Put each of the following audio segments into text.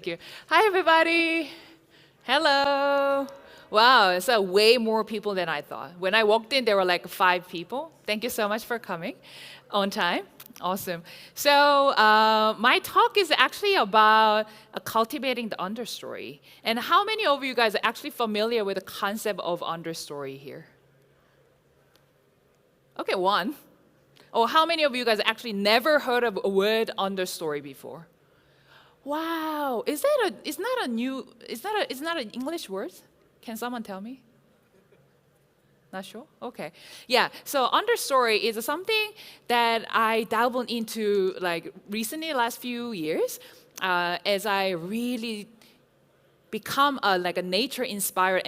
Thank you. Hi, everybody. Hello. Wow, it's way more people than I thought. When I walked in, there were like 5 people. Thank you so much for coming on time. Awesome. So my talk is actually about cultivating the understory. And how many of you guys are actually familiar with the concept of understory here? Okay, 1. Or how many of you guys actually never heard of a word understory before? Wow, is that a? Is not a new? Is that a? Is not an English word? Can someone tell me? Not sure. Okay, yeah. So understory is something that I dabbled into like recently, last few years, as I really become like a nature-inspired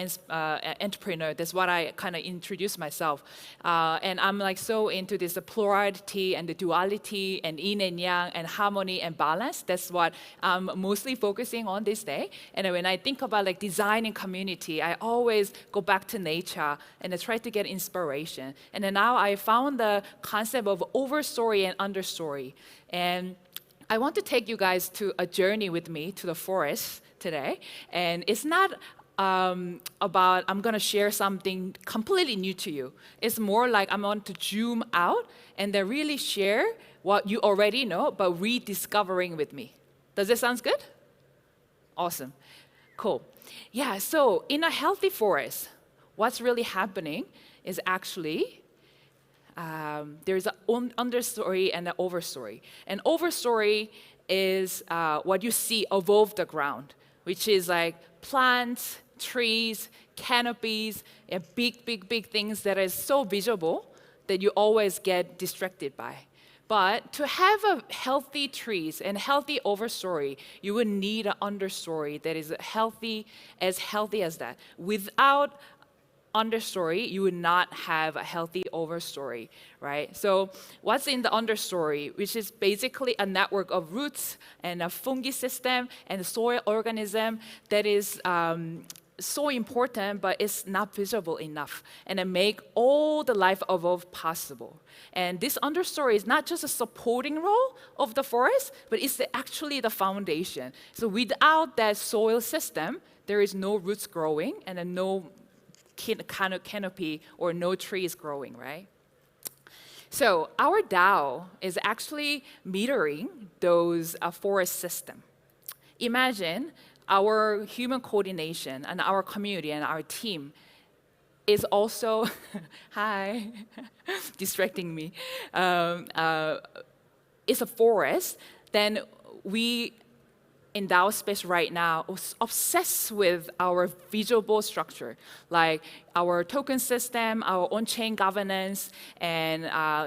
entrepreneur. That's what I kind of introduce myself. And I'm like so into this plurality and the duality and yin and yang and harmony and balance. That's what I'm mostly focusing on this day. And when I think about like design and community, I always go back to nature and I try to get inspiration. And then now I found the concept of overstory and understory. And I want to take you guys to a journey with me to the forest today. And it's not about I'm going to share something completely new to you. It's more like I'm going to zoom out and then really share what you already know, but rediscovering with me. Does that sound good? Awesome. Cool. Yeah, so in a healthy forest, what's really happening is actually there's an understory and an overstory. An overstory is what you see above the ground, which is like plants, trees, canopies, and big things that is so visible that you always get distracted by. But to have a healthy trees and healthy overstory, you would need an understory that is healthy as that. Without understory, you would not have a healthy overstory, right? So what's in the understory, which is basically a network of roots and a fungi system and a soil organism that is so important, but it's not visible enough, and it make all the life above possible. And this understory is not just a supporting role of the forest, but it's actually the foundation. So without that soil system, there is no roots growing and then no kind of canopy or no trees growing, right? So our DAO is actually metering those forest system. Imagine our human coordination and our community and our team is also, hi, distracting me, is a forest. Then we in DAO space right now obsessed with our visible structure, like our token system, our on-chain governance, and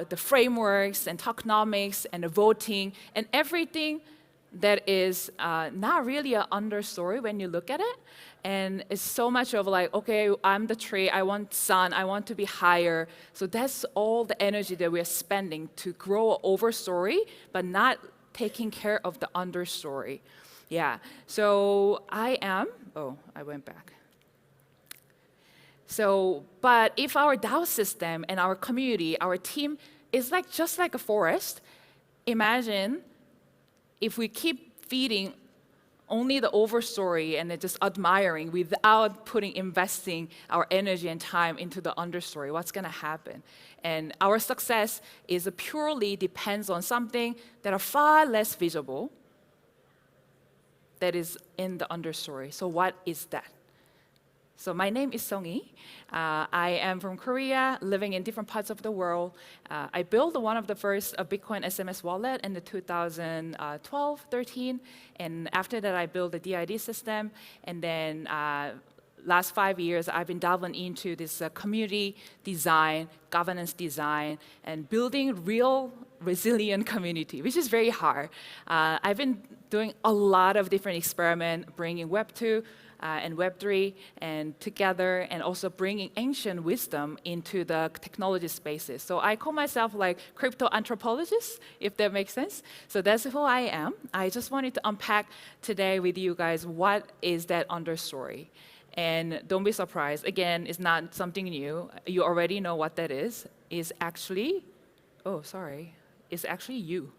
the frameworks and tokenomics and the voting and everything that is not really an understory when you look at it. And it's so much of like, okay, I'm the tree, I want sun, I want to be higher. So that's all the energy that we're spending to grow an overstory, but not taking care of the understory. Yeah, so I went back. So, but if our DAO system and our community, our team is like just like a forest, imagine if we keep feeding only the overstory and then just admiring without investing our energy and time into the understory, what's going to happen? And our success is purely depends on something that are far less visible that is in the understory. So what is that? So my name is Songyi. I am from Korea, living in different parts of the world. I built one of the first Bitcoin SMS wallet in the 2012-13, and after that I built the DID system, and then last 5 years I've been delving into this community design, governance design, and building real resilient community, which is very hard. I've been doing a lot of different experiments, bringing Web 2 and Web 3 and together, and also bringing ancient wisdom into the technology spaces. So I call myself like crypto anthropologist, if that makes sense. So that's who I am. I just wanted to unpack today with you guys what is that understory. And don't be surprised, again, it's not something new. You already know what that is. It's actually, it's actually you.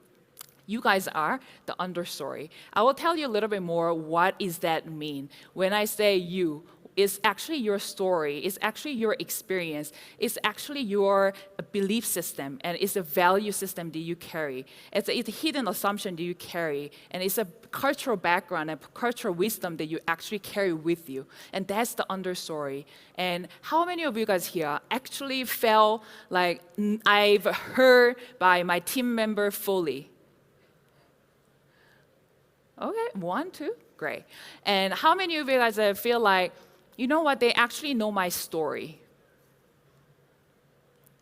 You guys are the understory. I will tell you a little bit more what does that mean. When I say you, it's actually your story, it's actually your experience, it's actually your belief system, and it's a value system that you carry. It's a hidden assumption that you carry, and it's a cultural background and cultural wisdom that you actually carry with you. And that's the understory. And how many of you guys here actually felt like I've heard by my team member fully? Okay, 1, 2, great. And how many of you guys feel like, you know what, they actually know my story,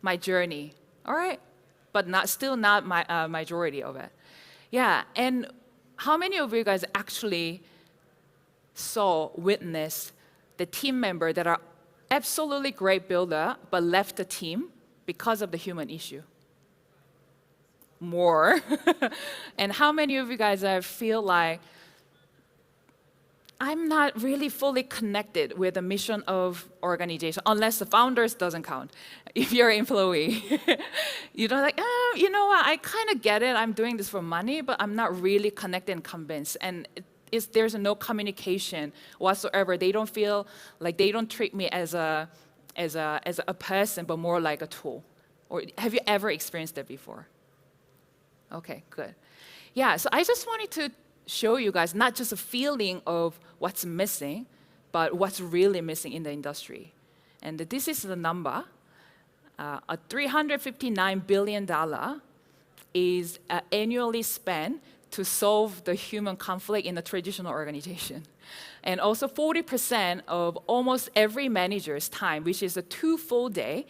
my journey, all right? But still not my majority of it. Yeah, and how many of you guys actually witnessed the team member that are absolutely great builder, but left the team because of the human issue? More. And how many of you guys feel like, I'm not really fully connected with the mission of organization, unless the founders doesn't count. If you're an employee, you know, like, you know what, I kind of get it. I'm doing this for money, but I'm not really connected and convinced. And there's no communication whatsoever. They don't feel like, they don't treat me as a person, but more like a tool. Or have you ever experienced that before? Okay, good. Yeah, so I just wanted to show you guys not just a feeling of what's missing, but what's really missing in the industry. And this is the number. A $359 billion is annually spent to solve the human conflict in a traditional organization. And also 40% of almost every manager's time, which is a 2 full day,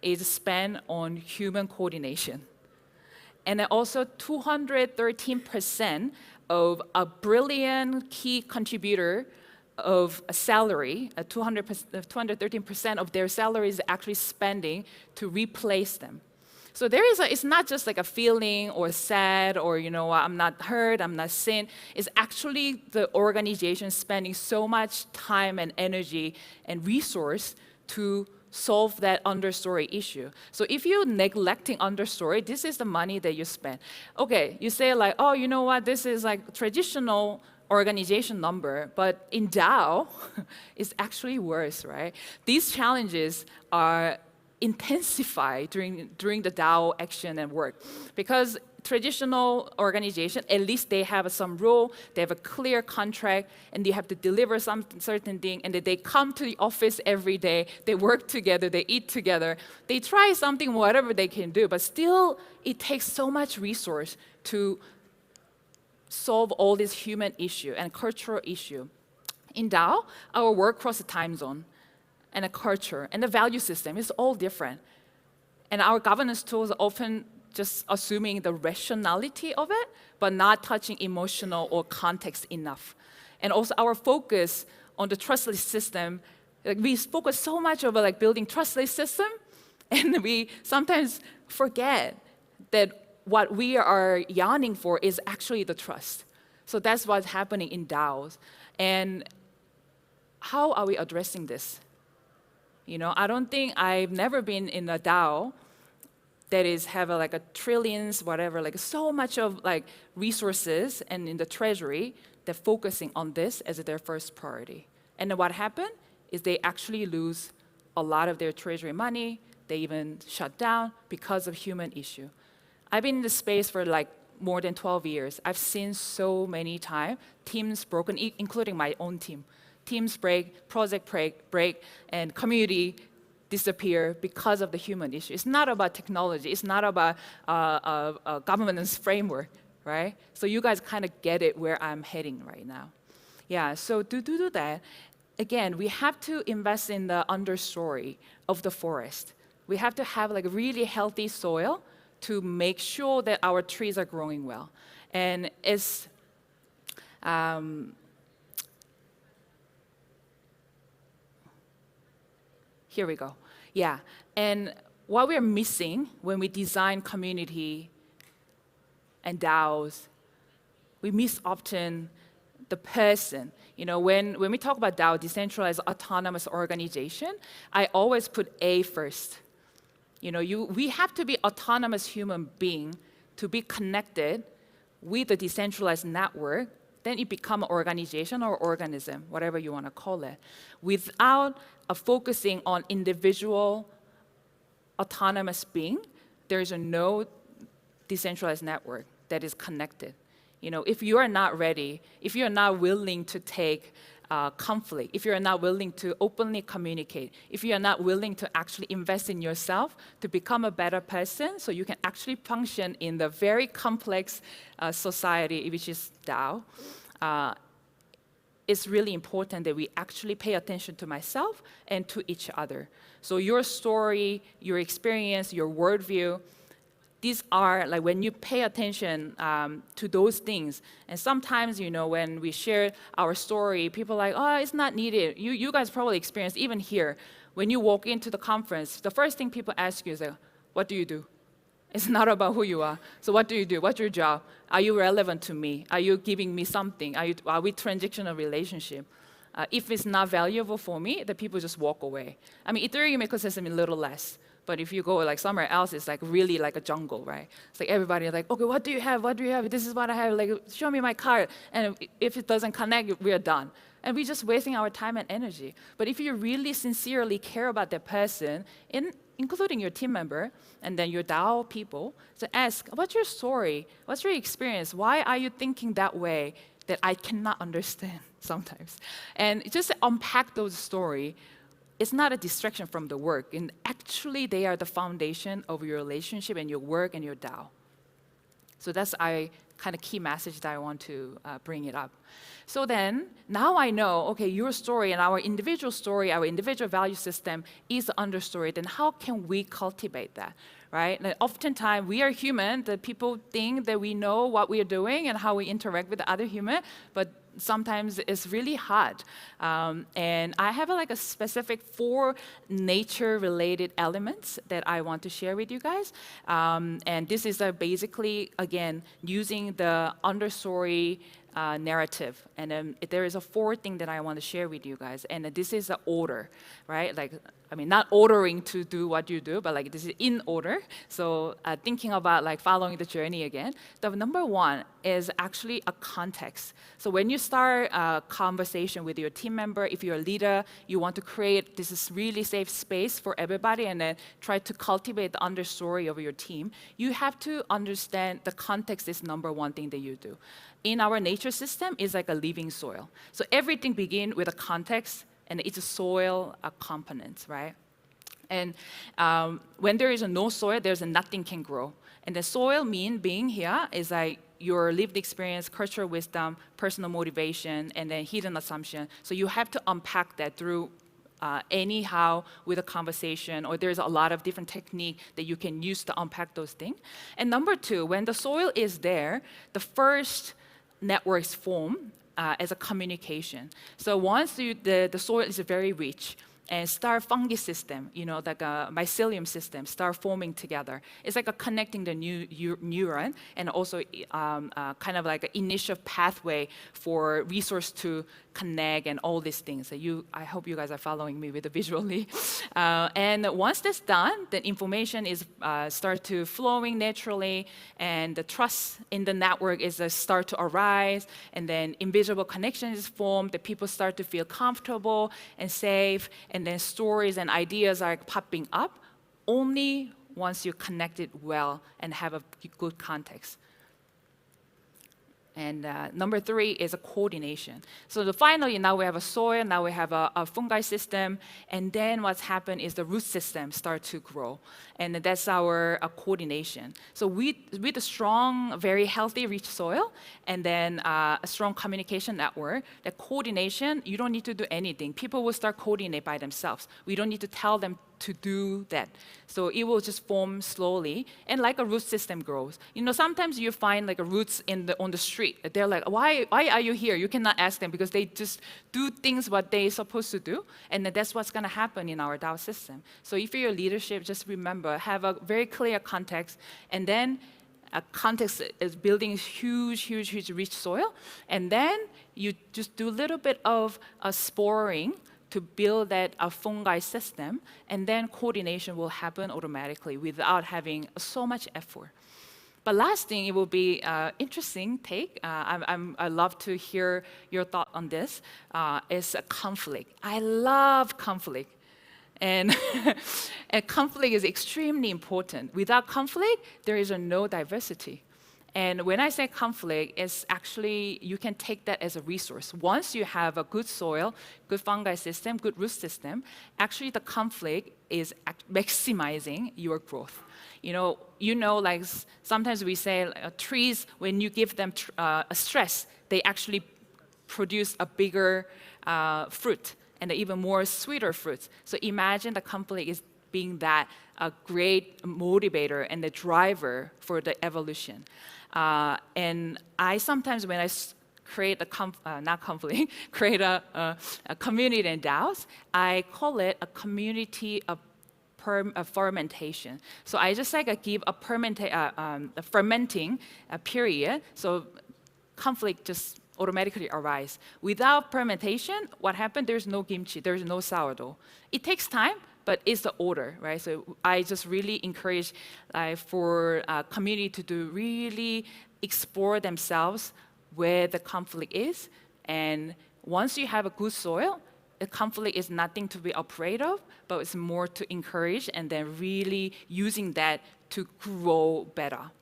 is spent on human coordination. And then also 213% of a brilliant key contributor of a salary, 213% of their salary is actually spending to replace them. So there is it's not just like a feeling or sad or, you know, I'm not heard, I'm not seen. It's actually the organization spending so much time and energy and resource to solve that understory issue. So if you're neglecting understory, this is the money that you spend. Okay, you say like, oh, you know what, this is like traditional organization number, but in DAO, it's actually worse, right? These challenges are intensified during the DAO action and work, because traditional organization, at least they have some rule, they have a clear contract, and they have to deliver some certain thing, and they come to the office every day, they work together, they eat together, they try something, whatever they can do, but still it takes so much resource to solve all this human issue and cultural issue. In DAO, our work across the time zone and a culture and the value system is all different. And our governance tools are often just assuming the rationality of it, but not touching emotional or context enough. And also our focus on the trustless system, like we focus so much over like building trustless system, and we sometimes forget that what we are yearning for is actually the trust. So that's what's happening in DAOs. And how are we addressing this? You know, I don't think I've never been in a DAO that is have like a trillions, whatever, like so much of like resources and in the treasury, they're focusing on this as their first priority. And then what happened is they actually lose a lot of their treasury money. They even shut down because of human issue. I've been in the space for like more than 12 years. I've seen so many times teams broken, including my own team. Teams break, project break, and community disappear because of the human issue. It's not about technology. It's not about governance framework, right? So you guys kind of get it where I'm heading right now. Yeah, so to do that, again, we have to invest in the understory of the forest. We have to have like really healthy soil to make sure that our trees are growing well. And it's, here we go. Yeah, and what we're missing when we design community and DAOs, we miss often the person. You know, when we talk about DAO, decentralized autonomous organization, I always put A first. You know, we have to be autonomous human being to be connected with a decentralized network, then it becomes an organization or organism, whatever you want to call it, without focusing on individual autonomous being. There is no decentralized network that is connected. If you are not ready, if you're not willing to take conflict, if you're not willing to openly communicate, if you're not willing to actually invest in yourself to become a better person so you can actually function in the very complex society, which is DAO, it's really important that we actually pay attention to myself and to each other. So your story, your experience, your worldview, these are like when you pay attention to those things. And sometimes, when we share our story, people are like, oh, it's not needed. You guys probably experience, even here, when you walk into the conference, the first thing people ask you is, like, what do you do? It's not about who you are. So what do you do? What's your job? Are you relevant to me? Are you giving me something? Are we transitional relationship? If it's not valuable for me, the people just walk away. I mean, Ethereum ecosystem is a little less. But if you go like somewhere else, it's like really like a jungle, right? It's like everybody like, okay, what do you have? What do you have? This is what I have. Like, show me my card. And if it doesn't connect, we're done. And we're just wasting our time and energy. But if you really sincerely care about that person, including your team member, and then your DAO people, to ask, what's your story? What's your experience? Why are you thinking that way that I cannot understand sometimes? And just unpack those stories. It's not a distraction from the work. And actually, they are the foundation of your relationship and your work and your DAO. So that's a kind of key message that I want to bring it up. So then, now I know, okay, your story and our individual story, our individual value system is the understory. Then how can we cultivate that, right? And oftentimes, we are human. The people think that we know what we are doing and how we interact with the other human, but sometimes it's really hard. And I have a specific 4 nature-related elements that I want to share with you guys. And this is basically, again, using the understory narrative. And then there is a 4th thing that I want to share with you guys. And this is the order, right? Not ordering to do what you do, but this is in order. So thinking about following the journey again. The number 1 is actually a context. So when you start a conversation with your team member, if you're a leader, you want to create this really safe space for everybody and then try to cultivate the understory of your team, you have to understand the context is number 1 thing that you do. In our nature system, it's like a living soil. So everything begins with a context, and it's a soil component, right? And when there is no soil, there's nothing can grow. And the soil being here is like your lived experience, cultural wisdom, personal motivation, and then hidden assumption. So you have to unpack that through anyhow with a conversation, or there's a lot of different technique that you can use to unpack those things. And number 2, when the soil is there, the first networks form as a communication. So once the soil is very rich, and start fungi system, like a mycelium system, start forming together. It's like a connecting the neuron, and also kind of like an initial pathway for resource to connect and all these things. I hope you guys are following me with the visually. And once that's done, the information is start to flowing naturally, and the trust in the network is start to arise, and then invisible connection is formed. The people start to feel comfortable and safe, and then stories and ideas are popping up only once you connect it well and have a good context. And number 3 is a coordination. So finally, now we have a soil, now we have a fungi system, and then what's happened is the root system start to grow. And that's our coordination. So with a strong, very healthy, rich soil, and then a strong communication network, the coordination, you don't need to do anything. People will start coordinate by themselves. We don't need to tell them to do that. So it will just form slowly, and like a root system grows. Sometimes you find like roots on the street. They're like, why are you here? You cannot ask them because they just do things what they're supposed to do, and that's what's going to happen in our DAO system. So if you're leadership, just remember, have a very clear context, and then a context is building huge rich soil, and then you just do a little bit of sporing to build that fungi system, and then coordination will happen automatically without having so much effort. But last thing, it will be interesting take. I love to hear your thought on this. Is a conflict. I love conflict. And, and conflict is extremely important. Without conflict, there is no diversity. And when I say conflict, it's actually, you can take that as a resource. Once you have a good soil, good fungi system, good root system, actually the conflict is maximizing your growth. Like sometimes we say trees, when you give them a stress, they actually produce a bigger fruit and even more sweeter fruits. So imagine the conflict is being that a great motivator and the driver for the evolution. And I sometimes, when I create create a community in DAOs, I call it a community of fermentation. So I just give a fermenting period, so conflict just automatically arise. Without fermentation, what happened? There's no kimchi, there's no sourdough. It takes time, but it's the order, right? So I just really encourage for community to really explore themselves where the conflict is. And once you have a good soil, the conflict is nothing to be afraid of, but it's more to encourage and then really using that to grow better.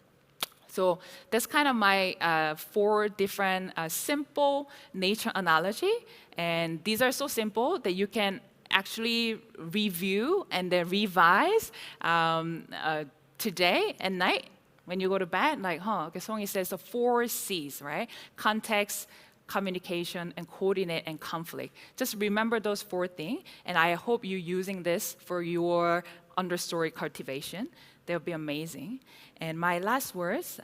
So that's kind of my 4 different simple nature analogy. And these are so simple that you can actually review and then revise today at night when you go to bed. Like, okay, Songyi says the 4 C's, right? Context, communication, and coordinate, and conflict. Just remember those 4 things, and I hope you're using this for your understory cultivation. They'll be amazing. And my last words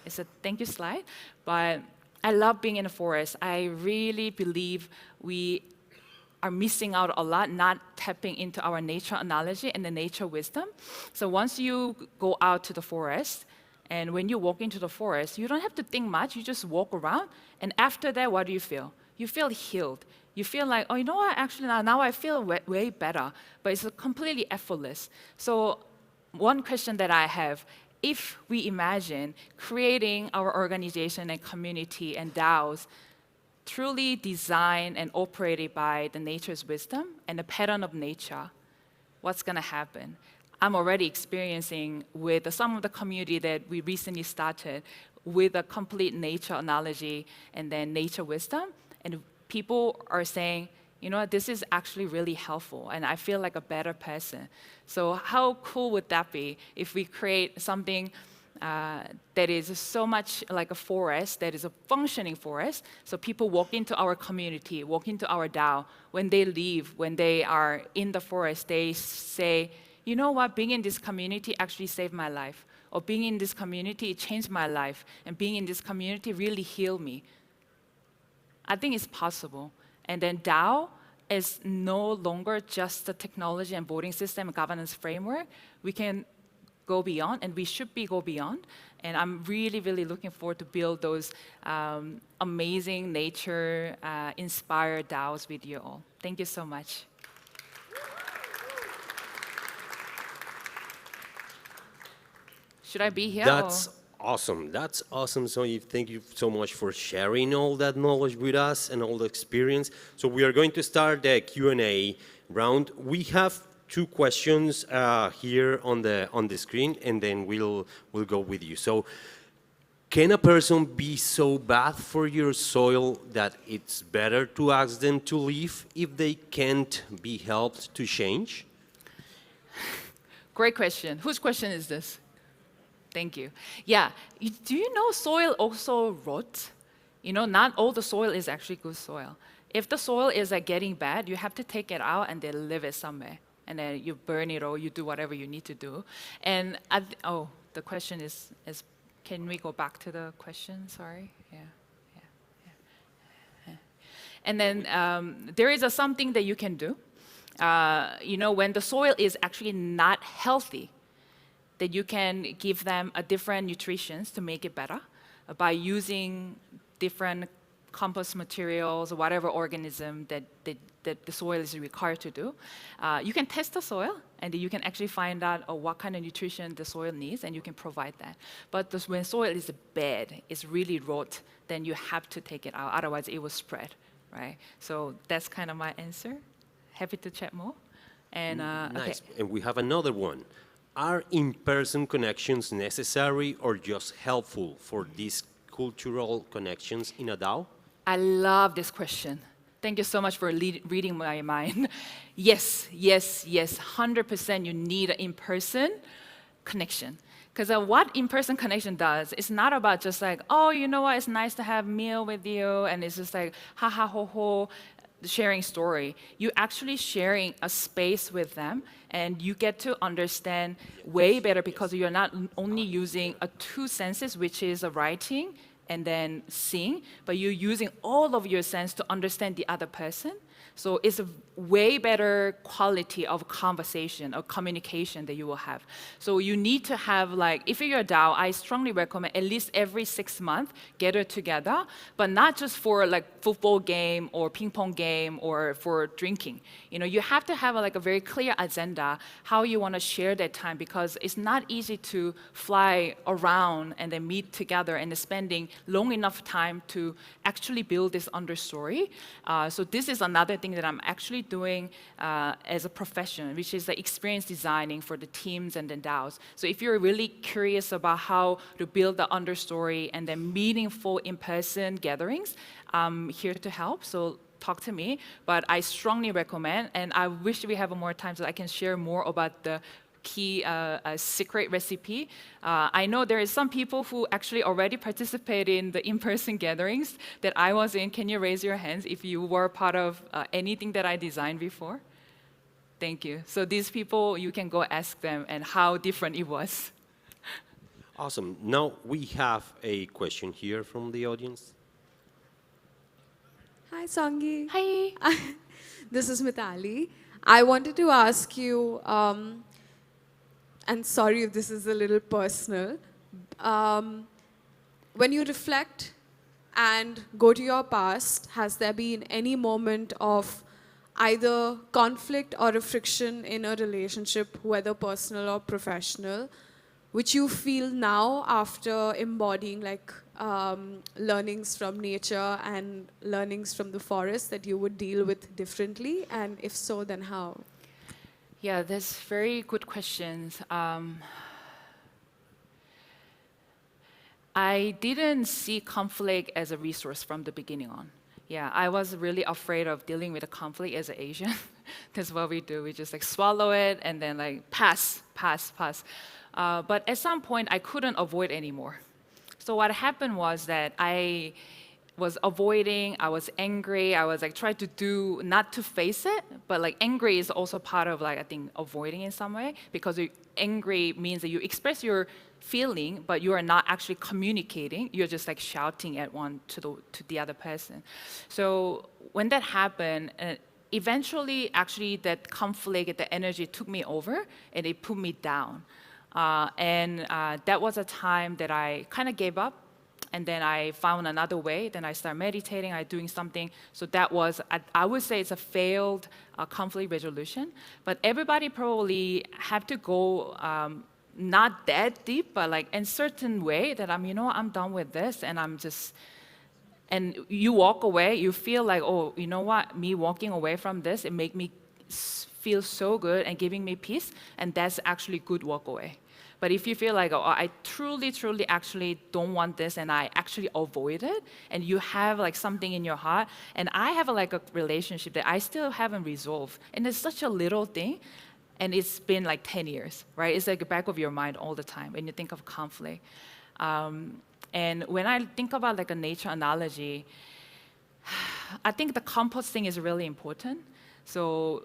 is a thank you slide, but I love being in the forest. I really believe we are missing out a lot, not tapping into our nature analogy and the nature wisdom. So once you go out to the forest, and when you walk into the forest, you don't have to think much, you just walk around, and after that, what do you feel? You feel healed. You feel like, oh, you know what, actually now I feel way better, but it's completely effortless. So one question that I have, if we imagine creating our organization and community and DAOs truly designed and operated by the nature's wisdom and the pattern of nature, what's going to happen? I'm already experiencing with some of the community that we recently started with a complete nature analogy and then nature wisdom, and people are saying, you know, this is actually really helpful, and I feel like a better person. So how cool would that be if we create something that is so much like a forest, that is a functioning forest, so people walk into our community, walk into our DAO, when they leave, when they are in the forest, they say, you know what, being in this community actually saved my life, or being in this community changed my life, and being in this community really healed me. I think it's possible. And then DAO is no longer just the technology and voting system and governance framework. We can go beyond, and we should go beyond. And I'm really, really looking forward to build those amazing nature-inspired DAOs with you all. Thank you so much. Should I be here? That's awesome. That's awesome. So thank you so much for sharing all that knowledge with us and all the experience. So we are going to start the Q&A round. We have 2 questions here on the screen, and then we'll go with you. So, can a person be so bad for your soil that it's better to ask them to leave if they can't be helped to change? Great question. Whose question is this? Thank you. Yeah. Do you know soil also rots? You know, not all the soil is actually good soil. If the soil is getting bad, you have to take it out and then leave it somewhere. And then you burn it or you do whatever you need to do. And the question is, can we go back to the question? Sorry. Yeah. And then there is something that you can do. You know, when the soil is actually not healthy, that you can give them a different nutrition to make it better by using different compost materials, whatever organism that the soil is required to do. You can test the soil, and you can actually find out what kind of nutrition the soil needs, and you can provide that. But when soil is bad, it's really rot, then you have to take it out, otherwise it will spread, right? So that's kind of my answer. Happy to chat more. And Nice. okay. And we have another one. Are in-person connections necessary or just helpful for these cultural connections in a DAO? I love this question. Thank you so much for reading my mind. Yes, yes, yes, 100% you need an in-person connection. Because what in-person connection does, it's not about just like, oh, you know what, it's nice to have a meal with you, and it's just like, ha ha ho ho, sharing story. You're actually sharing a space with them, and you get to understand way better because you're not only using two senses, which is writing and then seeing, but you're using all of your sense to understand the other person. So it's a way better quality of conversation or communication that you will have. So you need to have, like, if you're a DAO, I strongly recommend at least every 6 months gather together, but not just for like football game or ping pong game or for drinking. You know, you have to have a very clear agenda how you want to share that time, because it's not easy to fly around and then meet together and spending long enough time to actually build this understory. So this is another thing that I'm actually doing as a profession, which is the experience designing for the teams and the DAOs. So if you're really curious about how to build the understory and then meaningful in-person gatherings, I'm here to help. So talk to me. But I strongly recommend, and I wish we have more time so I can share more about the key secret recipe. I know there is some people who actually already participate in the in-person gatherings that I was in. Can you raise your hands if you were part of anything that I designed before? Thank you. So these people, you can go ask them and how different it was. Awesome. Now we have a question here from the audience. Hi, Songyi. Hi. This is Mitali. I wanted to ask you, and sorry if this is a little personal, when you reflect and go to your past, has there been any moment of either conflict or a friction in a relationship, whether personal or professional, which you feel now after embodying learnings from nature and learnings from the forest that you would deal with differently? And if so, then how? Yeah, that's very good questions. I didn't see conflict as a resource from the beginning on. Yeah, I was really afraid of dealing with a conflict as an Asian. That's what we do. We just swallow it and then pass. But at some point, I couldn't avoid anymore. So what happened was that I was avoiding, I was angry, I was trying to do, not to face it, but angry is also part of I think avoiding in some way, because angry means that you express your feeling, but you are not actually communicating, you're just shouting at one to the other person. So when that happened, eventually actually that conflict, the energy took me over and it put me down. That was a time that I kind of gave up. And then I found another way. Then I started meditating, I doing something. So that was, I would say it's a failed conflict resolution. But everybody probably have to go not that deep, but in certain way that I'm done with this, and I'm just, and you walk away, you feel oh, you know what, me walking away from this, it make me feel so good and giving me peace, and that's actually good walk away. But if you feel oh, I truly actually don't want this and I actually avoid it, and you have something in your heart, and I have a relationship that I still haven't resolved, and it's such a little thing, and it's been 10 years, right? It's the back of your mind all the time when you think of conflict. And when I think about a nature analogy, I think the composting is really important. So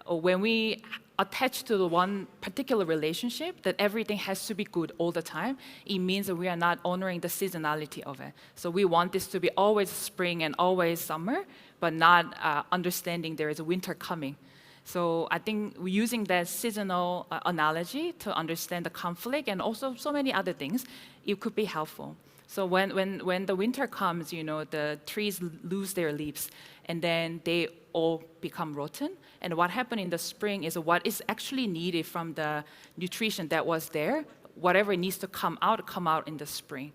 when we attach to the one particular relationship, that everything has to be good all the time, it means that we are not honoring the seasonality of it. So we want this to be always spring and always summer, but not understanding there is a winter coming. So I think using that seasonal analogy to understand the conflict and also so many other things, it could be helpful. So when the winter comes, you know, the trees lose their leaves, and then they all become rotten. And what happened in the spring is what is actually needed from the nutrition that was there, whatever needs to come out in the spring.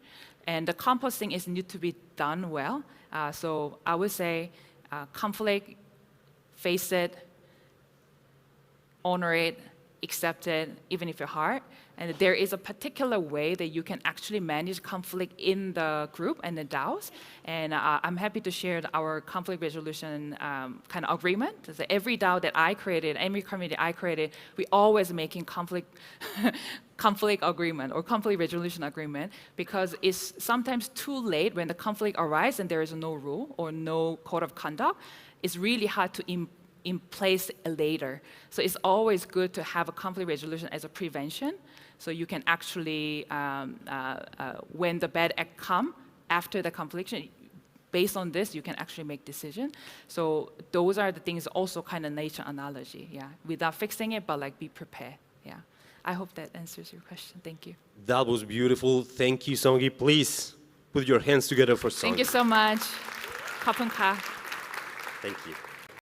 And the composting is need to be done well. So I would say conflict, face it, honor it, accept it, even if you're hard. And there is a particular way that you can actually manage conflict in the group and the DAOs. And I'm happy to share our conflict resolution kind of agreement. So every DAO that I created, every community I created, we always making conflict agreement or conflict resolution agreement, because it's sometimes too late when the conflict arises and there is no rule or no code of conduct. It's really hard to in place later. So it's always good to have a conflict resolution as a prevention. So you can actually, when the bad act come after the conflict, based on this, you can actually make decision. So those are the things also kind of nature analogy, yeah. Without fixing it, but like be prepared, yeah. I hope that answers your question. Thank you. That was beautiful. Thank you, Songyi. Please put your hands together for Songyi. Thank you so much. Kapun ka. Thank you.